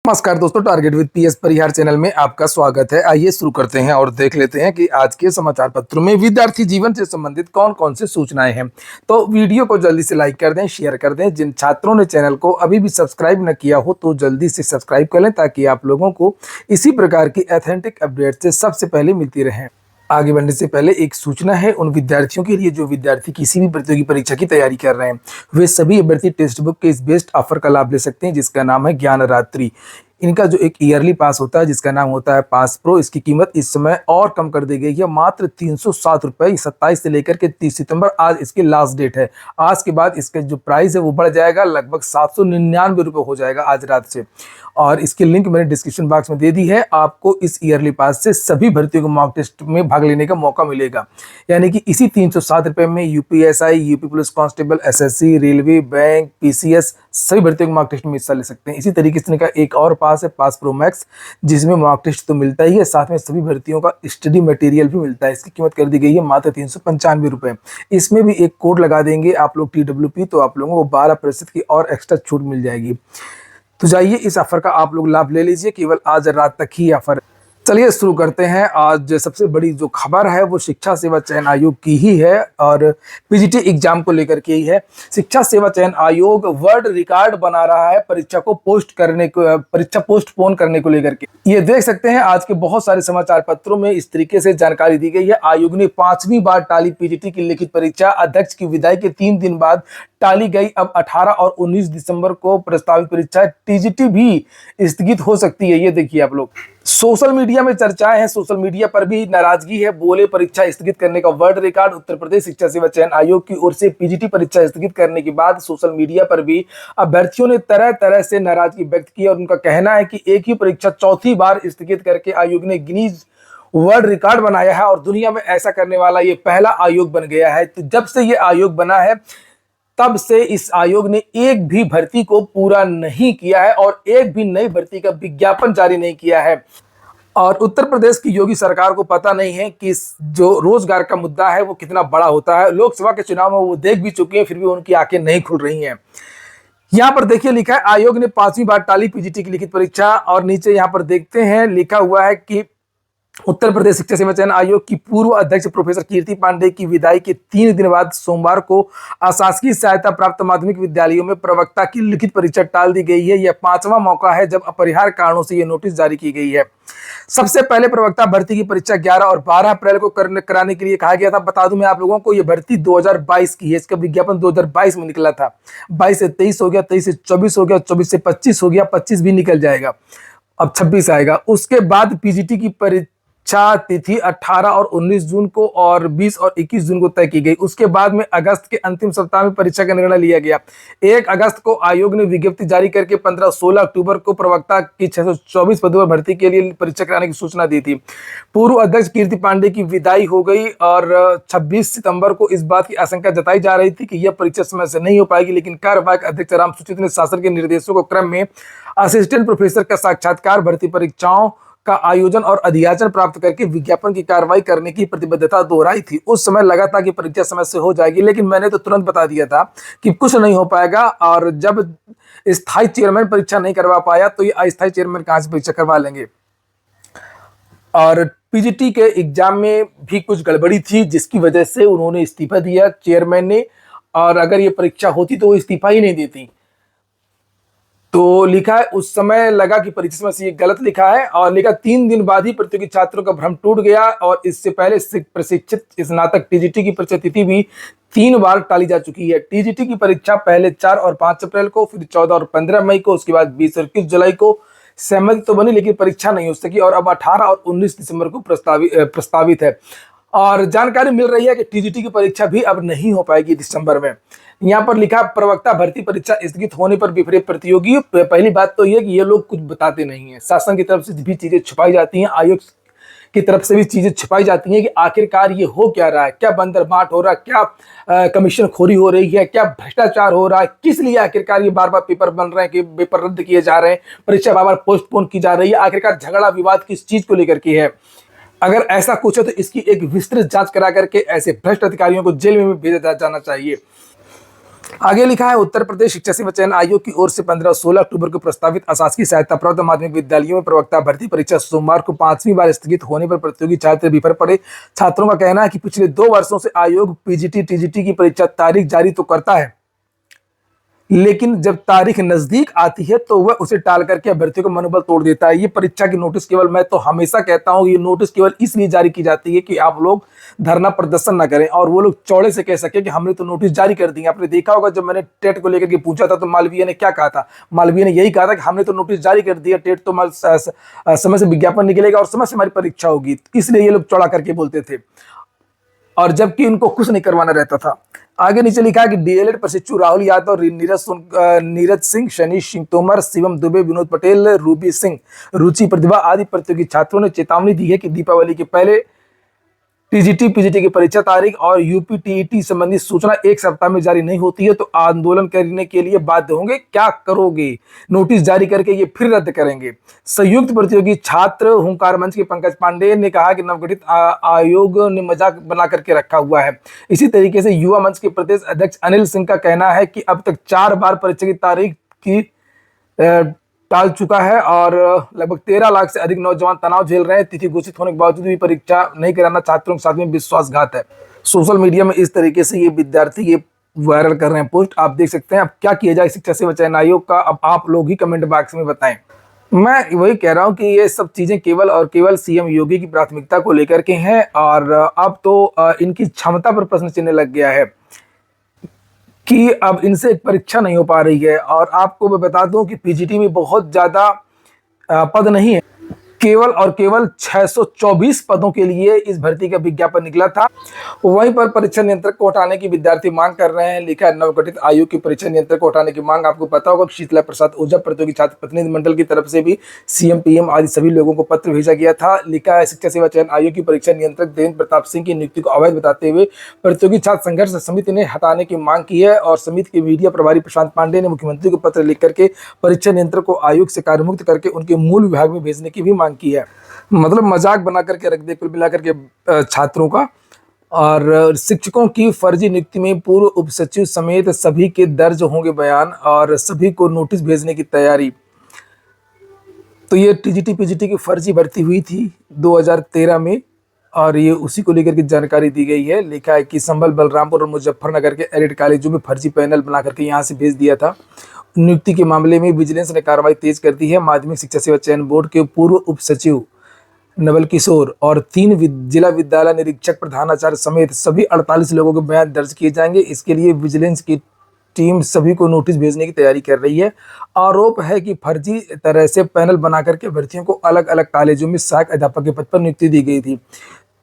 नमस्कार दोस्तों, target with PS Parihar channel में आपका स्वागत है। आइए शुरू करते हैं और देख लेते हैं कि आज के समाचार पत्रों में विद्यार्थी जीवन से संबंधित कौन कौन से सूचनाएं हैं। तो वीडियो को जल्दी से लाइक कर दें, शेयर कर दें। जिन छात्रों ने चैनल को अभी भी सब्सक्राइब न किया हो तो जल्दी से सब्सक्राइब कर लें, ताकि आप लोगों को इसी प्रकार की ऑथेंटिक अपडेट से सबसे पहले मिलती रहें। आगे बढ़ने से पहले एक सूचना है उन विद्यार्थियों के लिए जो विद्यार्थी किसी भी प्रतियोगी परीक्षा की तैयारी कर रहे हैं। वे सभी अभ्यर्थी टेक्स्ट बुक के इस बेस्ट ऑफर का लाभ ले सकते हैं, जिसका नाम है ज्ञान रात्रि। इनका जो एक ईयरली पास होता है, जिसका नाम होता है पास प्रो, इसकी कीमत इस समय और कम कर दी गई है, मात्र 307 रुपये। 27 से लेकर के 30 सितंबर आज इसकी लास्ट डेट है। आज के बाद इसका जो प्राइस है वो बढ़ जाएगा, लगभग 799 रुपये हो जाएगा आज रात से। और इसकी लिंक मैंने डिस्क्रिप्शन बॉक्स में दे दी है। आपको इस ईयरली पास से सभी भर्तियों को मॉक टेस्ट में भाग लेने का मौका मिलेगा, यानी कि इसी 307 रुपये में UPSI, UP police constable, SSC, railway, bank, PCS सभी भर्तियों को मॉक टेस्ट में हिस्सा ले सकते हैं। इसी तरीके से इनका एक और पास है, पास प्रो मैक्स, जिसमें मॉक टेस्ट तो मिलता ही है, साथ में सभी भर्तियों का स्टडी मटेरियल भी मिलता है। इसकी कीमत कर दी गई है मात्र 395 रुपये। इसमें भी एक कोड लगा देंगे आप लोग TWP, तो आप लोगों को 12% की और एक्स्ट्रा छूट मिल जाएगी। तो जाइए इस ऑफर का आप लोग लाभ ले लीजिए, केवल आज रात तक ही ऑफर। चलिए शुरू करते हैं। आज सबसे बड़ी जो खबर है वो शिक्षा सेवा चयन आयोग की ही है और पीजीटी एग्जाम को लेकर के ही है। शिक्षा सेवा चयन आयोग वर्ल्ड रिकॉर्ड बना रहा है परीक्षा पोस्टपोन करने को लेकर के। ये देख सकते हैं आज के बहुत सारे समाचार पत्रों में इस तरीके से जानकारी दी गई है। आयोग ने 5वीं बार टाली पीजीटी की लिखित परीक्षा, अध्यक्ष की विदाई के 3 दिन बाद टाली गई। अब 18 और 19 दिसंबर को प्रस्तावित परीक्षा टीजीटी भी स्थगित हो सकती है। ये देखिए आप लोग, सोशल मीडिया में चर्चाएं हैं, सोशल मीडिया पर भी नाराजगी है। बोले परीक्षा स्थगित करने का वर्ल्ड रिकॉर्ड। उत्तर प्रदेश शिक्षा सेवा चयन आयोग की ओर से पीजीटी परीक्षा स्थगित करने के बाद सोशल मीडिया पर भी अभ्यर्थियों ने तरह तरह से नाराजगी व्यक्त की और उनका कहना है कि एक ही परीक्षा चौथी बार स्थगित करके आयोग ने गिनीज वर्ल्ड रिकॉर्ड बनाया है और दुनिया में ऐसा करने वाला ये पहला आयोग बन गया है। तो जब से ये आयोग बना है तब से इस आयोग ने एक भी भर्ती को पूरा नहीं किया है और एक भी नई भर्ती का विज्ञापन जारी नहीं किया है। और उत्तर प्रदेश की योगी सरकार को पता नहीं है कि जो रोजगार का मुद्दा है वो कितना बड़ा होता है। लोकसभा के चुनाव में वो देख भी चुके हैं, फिर भी उनकी आंखें नहीं खुल रही हैं। यहाँ पर देखिए लिखा है, आयोग ने 5वीं बार टाली पीजीटी की लिखित परीक्षा। और नीचे यहाँ पर देखते हैं लिखा हुआ है कि उत्तर प्रदेश शिक्षा सेवा चयन आयोग की पूर्व अध्यक्ष प्रोफेसर कीर्ति पांडे की विदाई के 3 दिन बाद सोमवार को अशासकीय सहायता प्राप्त माध्यमिक विद्यालयों में प्रवक्ता की लिखित परीक्षा टाल दी गई है। यह 5वां मौका है जब अपरिहार्य कारणों से यह नोटिस जारी की गई है। सबसे पहले प्रवक्ता भर्ती की परीक्षा 11 और 12 अप्रैल को कराने के लिए कहा गया था। बता दूं मैं आप लोगों को, यह भर्ती 2022 की है। इसका विज्ञापन 2022 में निकला था। 22 से 23 हो गया, 23 से 24 हो गया, 24 से 25 हो गया, 25 भी निकल जाएगा, अब 26 आएगा। उसके बाद पीजीटी की परीक्षा तिथि 18 और 19 जून को और 20 और 21 जून को तय की गई। उसके बाद में अगस्त के अंतिम सप्ताह में परीक्षा का निर्णय लिया गया। 1 अगस्त को आयोग ने विज्ञप्ति जारी करके 15-16 अक्टूबर को प्रवक्ता की 624 पदों पर भर्ती के लिए परीक्षा कराने की सूचना दी थी। पूर्व अध्यक्ष कीर्ति पांडे की विदाई हो गई और 26 सितंबर को इस बात की आशंका जताई जा रही थी कि यह परीक्षा समय से नहीं हो पाएगी, लेकिन कार्यवाहक अध्यक्ष राम सूचित ने शासन के निर्देशों को क्रम में असिस्टेंट प्रोफेसर का साक्षात्कार, भर्ती परीक्षाओं का आयोजन और अध्याचन प्राप्त करके विज्ञापन की कार्रवाई करने की प्रतिबद्धता दोहराई थी। उस समय लगा था कि परीक्षा समय से हो जाएगी, लेकिन मैंने तो तुरंत बता दिया था कि कुछ नहीं हो पाएगा। और जब स्थायी चेयरमैन परीक्षा नहीं करवा पाया तो ये अस्थायी चेयरमैन कहां से परीक्षा करवा लेंगे। और पीजीटी के एग्जाम में भी कुछ गड़बड़ी थी, जिसकी वजह से उन्होंने इस्तीफा दिया चेयरमैन ने। और अगर ये परीक्षा होती तो वो इस्तीफा ही नहीं देती। तो लिखा है उस समय लगा कि परीक्षा से ये गलत लिखा है, और लिखा 3 दिन बाद ही प्रतियोगी छात्रों का भ्रम टूट गया। और इससे पहले प्रशिक्षित स्नातक टीजीटी की परीक्षा तिथि भी 3 बार टाली जा चुकी है। टीजीटी की परीक्षा पहले 4 और 5 अप्रैल को, फिर 14 और 15 मई को, उसके बाद 20 और 21 जुलाई को। सहमति तो बनी लेकिन परीक्षा नहीं हो सकी और अब 18 और 19 दिसंबर को प्रस्तावित है। और जानकारी मिल रही है कि टीजीटी की परीक्षा भी अब नहीं हो पाएगी दिसंबर में। यहाँ पर लिखा प्रवक्ता भर्ती परीक्षा स्थगित होने पर विपरीत प्रतियोगी। पहली बात तो ये कि ये लोग कुछ बताते नहीं है। शासन की तरफ से भी चीजें छुपाई जाती हैं, आयोग की तरफ से भी चीजें छुपाई जाती हैं कि आखिरकार ये हो क्या रहा है, क्या बंदरबाट हो रहा है, क्या कमीशन खोरी हो रही है, क्या भ्रष्टाचार हो रहा है, किस लिए आखिरकार ये बार बार पेपर बन रहे हैं, कि पेपर रद्द किए जा रहे हैं, परीक्षा बार बार पोस्टपोन की जा रही है, आखिरकार झगड़ा विवाद किस चीज को लेकर के है। अगर ऐसा कुछ है तो इसकी एक विस्तृत जांच करा करके ऐसे भ्रष्ट अधिकारियों को जेल में भेजा जाना चाहिए। आगे लिखा है, उत्तर प्रदेश शिक्षा सेवा चयन आयोग की ओर से 15 और 16 अक्टूबर को प्रस्तावित अशासकीय सहायता प्राप्त माध्यमिक विद्यालयों में प्रवक्ता भर्ती परीक्षा सोमवार को 5वीं बार स्थगित होने पर प्रतियोगी छात्र विफल पड़े। छात्रों का कहना है कि पिछले 2 वर्षों से आयोग पीजीटी टीजीटी की परीक्षा तारीख जारी तो करता है, लेकिन जब तारीख नजदीक आती है तो वह उसे टाल करके अभ्यर्थियों का मनोबल तोड़ देता है। ये परीक्षा की नोटिस केवल, मैं तो हमेशा कहता हूं, ये नोटिस केवल इसलिए जारी की जाती है कि आप लोग धरना प्रदर्शन ना करें और वो लोग चौड़े से कह सके कि हमने तो नोटिस जारी कर दी। आपने देखा होगा जब मैंने टेट को लेकर के पूछा था तो मालवीय ने क्या कहा था? मालवीय ने यही कहा था कि हमने तो नोटिस जारी कर दिया, टेट तो समय से विज्ञापन निकलेगा और समय से हमारी परीक्षा होगी, इसलिए ये लोग चौड़ा करके बोलते थे, और जबकि इनको कुछ नहीं करवाना रहता था। आगे नीचे लिखा है कि डीएलएड प्रशिक्षु राहुल यादव, नीरज सिंह, शनि सिंह तोमर, शिवम दुबे, विनोद पटेल, रूबी सिंह, रुचि प्रतिभा आदि प्रतियोगी छात्रों ने चेतावनी दी है कि दीपावली के पहले टीजीटी पीजीटी की परीक्षा तारीख और यूपी टीईटी संबंधी सूचना 1 सप्ताह में जारी नहीं होती है तो आंदोलन करने के लिए बाध्य होंगे। क्या करोगे? नोटिस जारी करके ये फिर रद्द करेंगे। संयुक्त प्रतियोगी छात्र हुंकार मंच के पंकज पांडे ने कहा कि नवगठित आयोग ने मजाक बना करके रखा हुआ है। इसी तरीके से युवा मंच के प्रदेश अध्यक्ष अनिल सिंह का कहना है कि अब तक 4 बार परीक्षा की तारीख की टाल चुका है और लगभग 13 लाख से अधिक नौजवान तनाव झेल रहे हैं। तिथि घोषित होने के बावजूद भी परीक्षा नहीं कराना छात्रों के साथ में विश्वासघात है। सोशल मीडिया में इस तरीके से ये विद्यार्थी ये वायरल कर रहे हैं पोस्ट, आप देख सकते हैं। अब क्या किया जाए शिक्षा सेवा चयन आयोग का, अब आप लोग ही कमेंट बॉक्स में बताएं। मैं वही कह रहा हूं कि ये सब चीजें केवल और केवल सीएम योगी की प्राथमिकता को लेकर के हैं और अब तो इनकी क्षमता पर प्रश्न चिन्ह लग गया है कि अब इनसे एक परीक्षा नहीं हो पा रही है। और आपको मैं बता दूं कि पीजीटी में बहुत ज्यादा पद नहीं है, केवल और केवल 624 पदों के लिए इस भर्ती का विज्ञापन निकला था। वहीं पर परीक्षा नियंत्रक को हटाने की विद्यार्थी मांग कर रहे हैं। लिखा है, नवगठित आयोग की परीक्षा नियंत्रक को हटाने की मांग। आपको पता होगा कि शीतला प्रसाद ओझा प्रतियोगी छात्र प्रतिनिधि मंडल की तरफ से भी सीएम पीएम आदि सभी लोगों को पत्र भेजा गया था। लिखा है, शिक्षा सेवा चयन आयोग की परीक्षा नियंत्रक देवेंद्र प्रताप सिंह की नियुक्ति को अवैध बताते हुए प्रतियोगी छात्र संघर्ष समिति ने हटाने की मांग की है और समिति के मीडिया प्रभारी प्रशांत पांडे ने मुख्यमंत्री को पत्र लिख करके परीक्षा नियंत्रक को आयोग से कार्यमुक्त करके उनके मूल विभाग में भेजने की भी मांग की है। मतलब मजाक बना करके रख दे कुल मिलाकर के छात्रों का। और शिक्षकों की फर्जी नियुक्ति में पूर्व उप सचिव समेत सभी के दर्ज होंगे बयान और सभी को नोटिस भेजने की तैयारी। तो ये टीजीटी पीजीटी की फर्जी भर्ती हुई थी 2013 में और ये उसी को लेकर के जानकारी दी गई है। लिखा है कि संभल, बलरामपुर और मुजफ्फरनगर के एडेड कॉलेजों में फर्जी पैनल बना करके यहाँ से भेज दिया था। नियुक्ति के मामले में विजिलेंस ने कार्रवाई तेज कर दी है। माध्यमिक शिक्षा सेवा चयन बोर्ड के पूर्व उप सचिव नवल किशोर और 3 जिला विद्यालय निरीक्षक प्रधानाचार्य समेत सभी 48 लोगों के बयान दर्ज किए जाएंगे। इसके लिए विजिलेंस की टीम सभी को नोटिस भेजने की तैयारी कर रही है। आरोप है कि फर्जी तरह से पैनल बना करके अभ्यर्थियों को अलग अलग कॉलेजों में सहायक अध्यापक के पद पर नियुक्ति दी गई थी।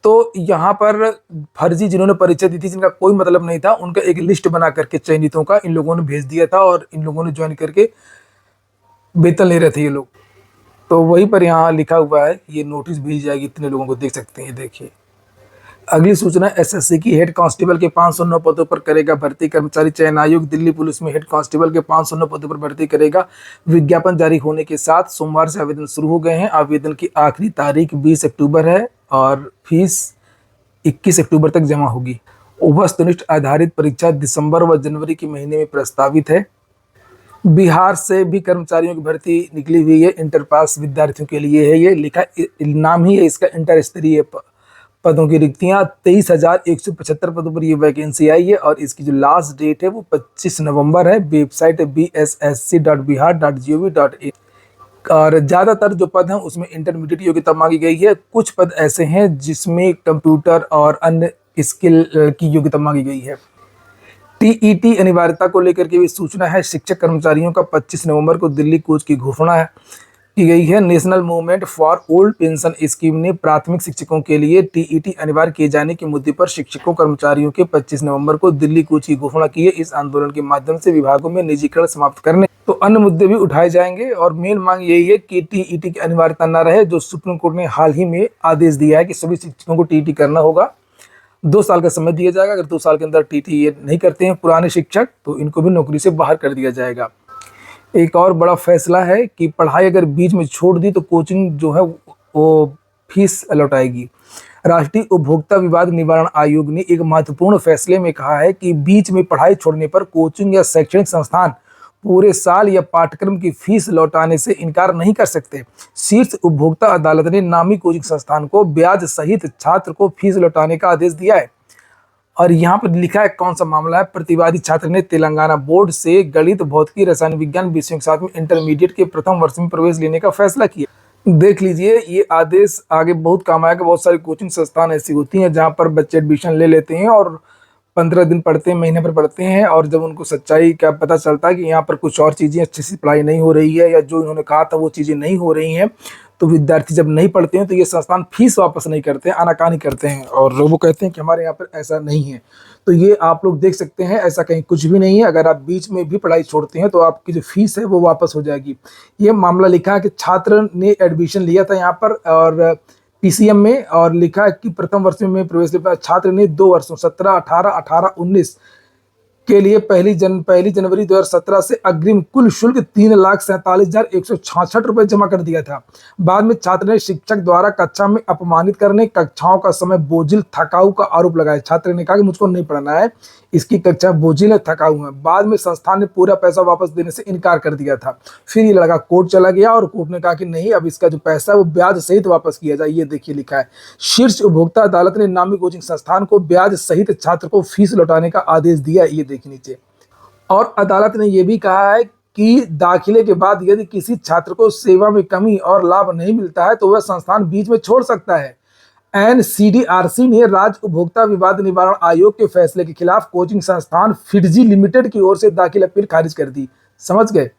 तो यहाँ पर फर्जी जिन्होंने परीक्षा दी थी, जिनका कोई मतलब नहीं था, उनका एक लिस्ट बना करके चयनितों का इन लोगों ने भेज दिया था और इन लोगों ने ज्वाइन करके वेतन ले रहे थे ये लोग। तो वहीं पर यहाँ लिखा हुआ है, ये नोटिस भेजी जाएगी इतने लोगों को, देख सकते हैं। देखिए अगली सूचना, एसएससी की हेड कांस्टेबल के 509 पदों पर करेगा भर्ती। कर्मचारी चयन आयोग दिल्ली पुलिस में हेड कांस्टेबल के 509 पदों पर भर्ती करेगा। विज्ञापन जारी होने के साथ सोमवार से आवेदन शुरू हो गए हैं। आवेदन की आखिरी तारीख 20 अक्टूबर है और फीस 21 अक्टूबर तक जमा होगी। वस्तुनिष्ठ आधारित परीक्षा दिसंबर व जनवरी के महीने में प्रस्तावित है। बिहार से भी कर्मचारियों की भर्ती निकली हुई है, इंटर पास विद्यार्थियों के लिए है। ये लिखा, नाम ही है इसका, इंटर स्तरीय पदों की रिक्तियां। 23,175 पदों पर ये वैकेंसी आई है और इसकी जो लास्ट डेट है वो 25 नवंबर है। वेबसाइट है bssc.bihar.gov.in और ज़्यादातर जो पद हैं उसमें इंटरमीडिएट योग्यता मांगी गई है। कुछ पद ऐसे हैं जिसमें कंप्यूटर और अन्य स्किल की योग्यता मांगी गई है। टीईटी अनिवार्यता को लेकर के भी सूचना है। शिक्षक कर्मचारियों का 25 नवंबर को दिल्ली कूच की घोषणा की गई है। National movement for old pension scheme ने प्राथमिक शिक्षकों के लिए टीईटी अनिवार्य किए जाने के मुद्दे पर शिक्षकों कर्मचारियों के 25 नवंबर को दिल्ली कूच की घोषणा की है। इस आंदोलन के माध्यम से विभागों में निजीकरण समाप्त करने तो अन्य मुद्दे भी उठाए जाएंगे और मेन मांग यही है कि टीईटी की अनिवार्यता न रहे, जो सुप्रीम कोर्ट ने हाल ही में आदेश दिया है कि सभी शिक्षकों को टीईटी करना होगा। 2 साल का समय दिया जाएगा। अगर 2 साल के अंदर टीटी ये नहीं करते हैं पुराने शिक्षक तो इनको भी नौकरी से बाहर कर दिया जाएगा। एक और बड़ा फैसला है कि पढ़ाई अगर बीच में छोड़ दी तो कोचिंग जो है वो फीस लौटाएगी। राष्ट्रीय उपभोक्ता विवाद निवारण आयोग ने एक महत्वपूर्ण फैसले में कहा है कि बीच में पढ़ाई छोड़ने पर कोचिंग या शैक्षणिक संस्थान पूरे साल या पाठ्यक्रम की फीस लौटाने से इनकार नहीं कर सकते। शीर्ष उपभोक्ता अदालत ने नामी कोचिंग संस्थान को ब्याज सहित छात्र को फीस लौटाने का आदेश दिया है। और यहाँ पर लिखा है कौन सा मामला है। प्रतिवादी छात्र ने तेलंगाना बोर्ड से गणित, भौतिकी, रसायन विज्ञान विषयों के साथ में इंटरमीडिएट के प्रथम वर्ष में प्रवेश लेने का फैसला किया। देख लीजिए, ये आदेश आगे बहुत काम आएगा। बहुत सारी कोचिंग संस्थान ऐसी होती हैं जहाँ पर बच्चे एडमिशन ले लेते हैं और 15 दिन पढ़ते हैं, महीने भर पढ़ते हैं, और जब उनको सच्चाई का पता चलता है कि यहाँ पर कुछ और चीज़ें अच्छी सी पढ़ाई नहीं हो रही है या जो इन्होंने कहा था वो चीज़ें नहीं हो रही हैं, तो विद्यार्थी जब नहीं पढ़ते हैं तो ये संस्थान फीस वापस नहीं करते हैं, आनाकानी करते हैं और वो कहते हैं कि हमारे यहाँ पर ऐसा नहीं है। तो ये आप लोग देख सकते हैं, ऐसा कहीं कुछ भी नहीं है। अगर आप बीच में भी पढ़ाई छोड़ते हैं तो आपकी जो फीस है वो वापस हो जाएगी। ये मामला लिखा है कि छात्र ने एडमिशन लिया था यहाँ पर और पीसीएम में, और लिखा है कि प्रथम वर्ष में प्रवेश लेकर छात्र ने 2 वर्षों 17, 18, 18-19 के लिए पहली जनवरी 2017 से अग्रिम कुल शुल्क 3,47,166 रुपये जमा कर दिया था। बाद में छात्र ने शिक्षक द्वारा कक्षा में अपमानित करने, कक्षाओं का समय बोझिल, थकाऊ का आरोप लगाया। छात्र ने कहा कि मुझको नहीं पढ़ना है, इसकी कक्षा बोझिल है, थकाऊ है। बाद में संस्थान ने पूरा पैसा वापस देने से इनकार कर दिया था। फिर ये लड़का कोर्ट चला गया और कोर्ट ने कहा कि नहीं, अब इसका जो पैसा है वो ब्याज सहित वापस किया जाए। ये देखिए लिखा है, शीर्ष उपभोक्ता अदालत ने नामी कोचिंग संस्थान को ब्याज सहित छात्र को फीस लौटाने का आदेश दिया। ये देखिए नीचे। और अदालत ने यह भी कहा है कि दाखिले के बाद यदि किसी छात्र को सेवा में कमी और लाभ नहीं मिलता है तो वह संस्थान बीच में छोड़ सकता है। एनसीडीआरसी ने राज्य उपभोक्ता विवाद निवारण आयोग के फैसले के खिलाफ कोचिंग संस्थान फिटजी लिमिटेड की ओर से दाखिल अपील खारिज कर दी। समझ गए?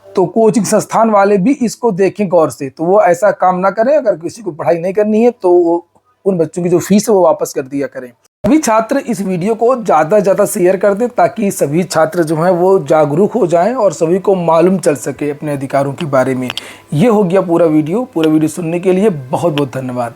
तो कोचिंग संस्थान वाले भी इसको देखें गौर से, तो वो ऐसा काम ना करें। अगर किसी को पढ़ाई नहीं करनी है तो वो उन बच्चों की जो फीस है वो वापस कर दिया करें। सभी छात्र इस वीडियो को ज़्यादा से ज़्यादा शेयर कर दें ताकि सभी छात्र जो हैं वो जागरूक हो जाएं और सभी को मालूम चल सके अपने अधिकारों के बारे में। ये हो गया पूरा वीडियो। पूरा वीडियो सुनने के लिए बहुत बहुत धन्यवाद।